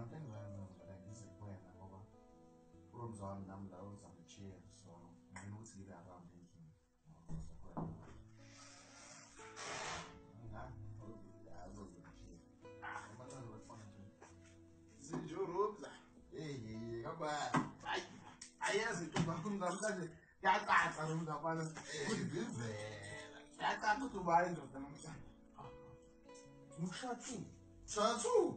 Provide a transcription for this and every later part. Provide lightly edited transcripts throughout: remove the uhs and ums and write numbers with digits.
I'm thinking like this is when over rooms on them loads on the chair, so I know see that around thinking. Zinjo rooms. Hey, come on. I yes, it was from the Yata room the one. Yata to buy into them. Mushatu. Shatu.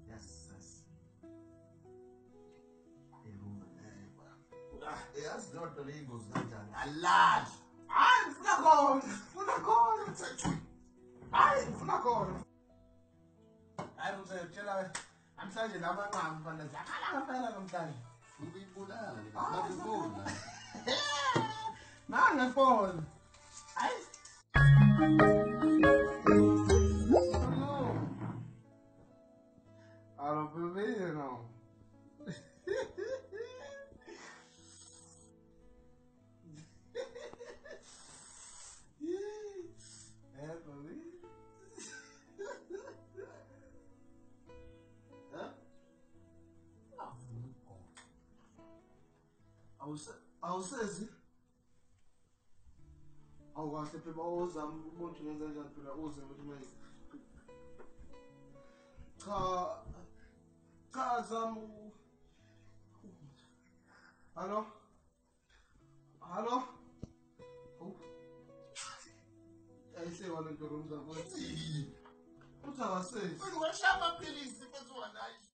Yes, yes. Yes, not the Legos, not a lot. I'm not I don't say, I'm saying, I'm not going I don't believe it, no. É, believe. Huh? I was saying, I was saying, people always have one to another, people always have one Hello? Hello? Oh. I say one of the rooms are what I was saying.